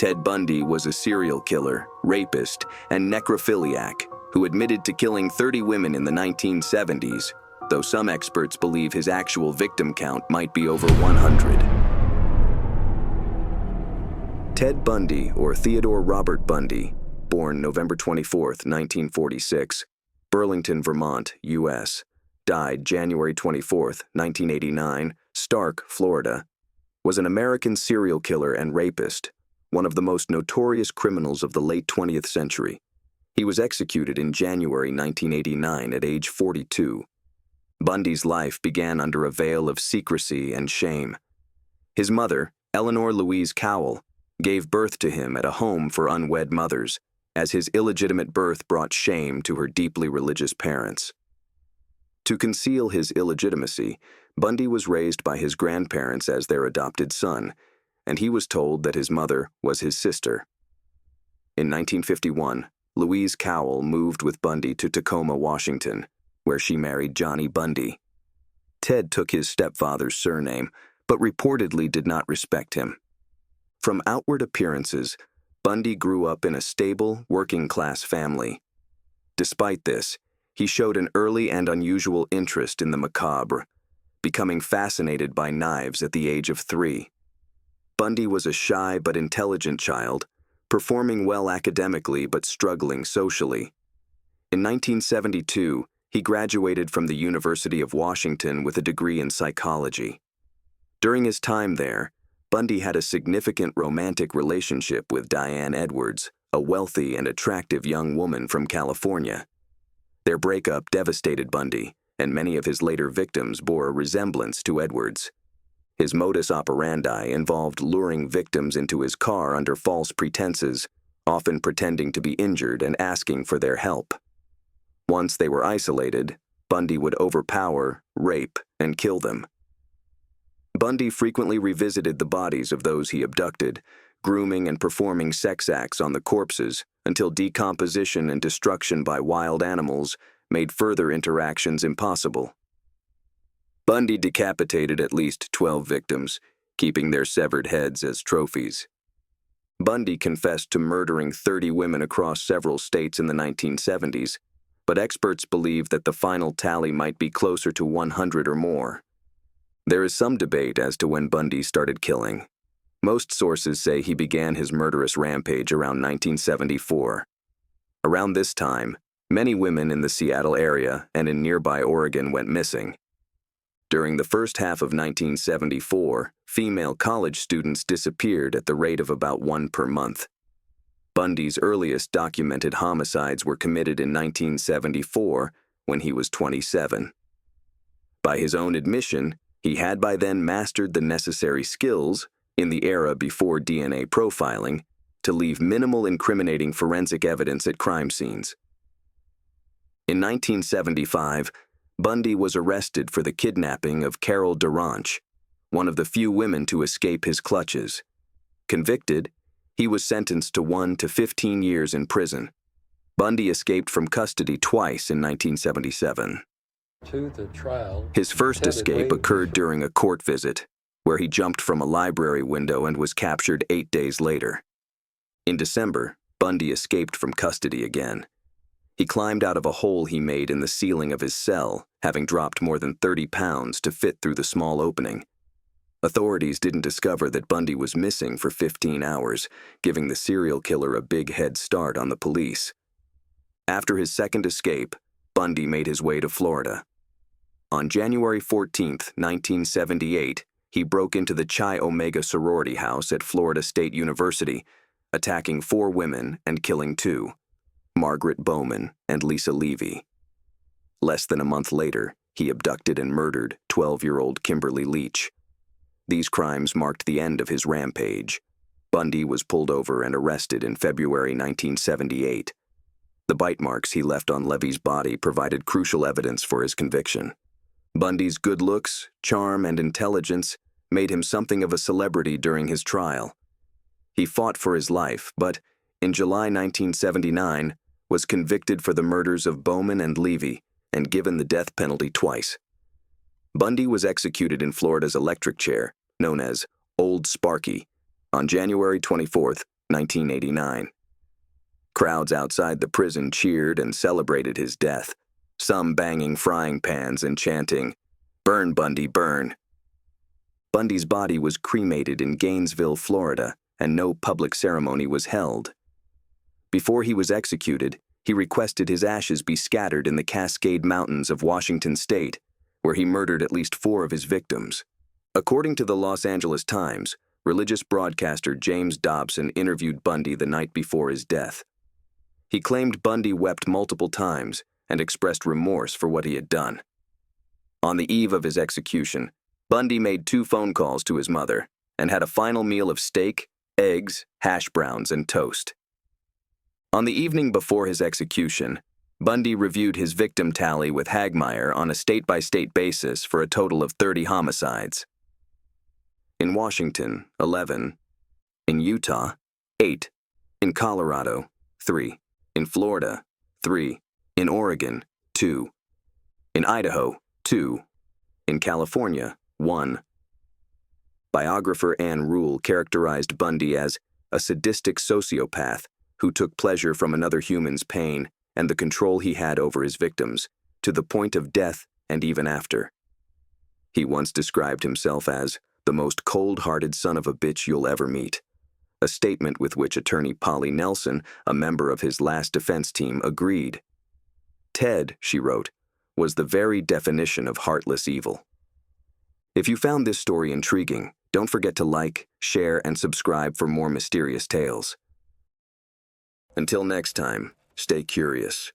Ted Bundy was a serial killer, rapist, and necrophiliac who admitted to killing 30 women in the 1970s, though some experts believe his actual victim count might be over 100. Ted Bundy, or Theodore Robert Bundy, born November 24, 1946, Burlington, Vermont, U.S., died January 24, 1989, Stark, Florida, was an American serial killer and rapist, one of the most notorious criminals of the late 20th century. He was executed in January 1989 at age 42. Bundy's life began under a veil of secrecy and shame. His mother, Eleanor Louise Cowell, gave birth to him at a home for unwed mothers, as his illegitimate birth brought shame to her deeply religious parents. To conceal his illegitimacy, Bundy was raised by his grandparents as their adopted son, and he was told that his mother was his sister. In 1951, Louise Cowell moved with Bundy to Tacoma, Washington, where she married Johnny Bundy. Ted took his stepfather's surname, but reportedly did not respect him. From outward appearances, Bundy grew up in a stable, working-class family. Despite this, he showed an early and unusual interest in the macabre, becoming fascinated by knives at the age of 3. Bundy was a shy but intelligent child, performing well academically but struggling socially. In 1972, he graduated from the University of Washington with a degree in psychology. During his time there, Bundy had a significant romantic relationship with Diane Edwards, a wealthy and attractive young woman from California. Their breakup devastated Bundy, and many of his later victims bore a resemblance to Edwards. His modus operandi involved luring victims into his car under false pretenses, often pretending to be injured and asking for their help. Once they were isolated, Bundy would overpower, rape, and kill them. Bundy frequently revisited the bodies of those he abducted, grooming and performing sex acts on the corpses until decomposition and destruction by wild animals made further interactions impossible. Bundy decapitated at least 12 victims, keeping their severed heads as trophies. Bundy confessed to murdering 30 women across several states in the 1970s, but experts believe that the final tally might be closer to 100 or more. There is some debate as to when Bundy started killing. Most sources say he began his murderous rampage around 1974. Around this time, many women in the Seattle area and in nearby Oregon went missing. During the first half of 1974, female college students disappeared at the rate of about 1 per month. Bundy's earliest documented homicides were committed in 1974 when he was 27. By his own admission, he had by then mastered the necessary skills, in the era before DNA profiling, to leave minimal incriminating forensic evidence at crime scenes. In 1975, Bundy was arrested for the kidnapping of Carol Duranch, one of the few women to escape his clutches. Convicted, he was sentenced to 1 to 15 years in prison. Bundy escaped from custody twice in 1977. His first escape occurred during a court visit, where he jumped from a library window and was captured 8 days later. In December, Bundy escaped from custody again. He climbed out of a hole he made in the ceiling of his cell, having dropped more than 30 pounds to fit through the small opening. Authorities didn't discover that Bundy was missing for 15 hours, giving the serial killer a big head start on the police. After his second escape, Bundy made his way to Florida. On January 14, 1978, he broke into the Chi Omega sorority house at Florida State University, attacking 4 women and killing 2, Margaret Bowman and Lisa Levy. Less than a month later, he abducted and murdered 12-year-old Kimberly Leach. These crimes marked the end of his rampage. Bundy was pulled over and arrested in February 1978. The bite marks he left on Levy's body provided crucial evidence for his conviction. Bundy's good looks, charm, and intelligence made him something of a celebrity during his trial. He fought for his life, but, in July 1979, was convicted for the murders of Bowman and Levy and given the death penalty twice. Bundy was executed in Florida's electric chair, known as Old Sparky, on January 24, 1989. Crowds outside the prison cheered and celebrated his death, some banging frying pans and chanting, "Burn, Bundy, burn." Bundy's body was cremated in Gainesville, Florida, and no public ceremony was held. Before he was executed, he requested his ashes be scattered in the Cascade Mountains of Washington state, where he murdered at least 4 of his victims. According to the Los Angeles Times, religious broadcaster James Dobson interviewed Bundy the night before his death. He claimed Bundy wept multiple times and expressed remorse for what he had done. On the eve of his execution, Bundy made 2 phone calls to his mother and had a final meal of steak, eggs, hash browns, and toast. On the evening before his execution, Bundy reviewed his victim tally with Hagmaier on a state-by-state basis for a total of 30 homicides. In Washington, 11. In Utah, 8. In Colorado, 3. In Florida, 3. In Oregon, 2. In Idaho, 2. In California, 1. Biographer Ann Rule characterized Bundy as a sadistic sociopath who took pleasure from another human's pain and the control he had over his victims, to the point of death and even after. He once described himself as the most cold-hearted son of a bitch you'll ever meet, a statement with which attorney Polly Nelson, a member of his last defense team, agreed. Ted, she wrote, was the very definition of heartless evil. If you found this story intriguing, don't forget to like, share, and subscribe for more mysterious tales. Until next time, stay curious.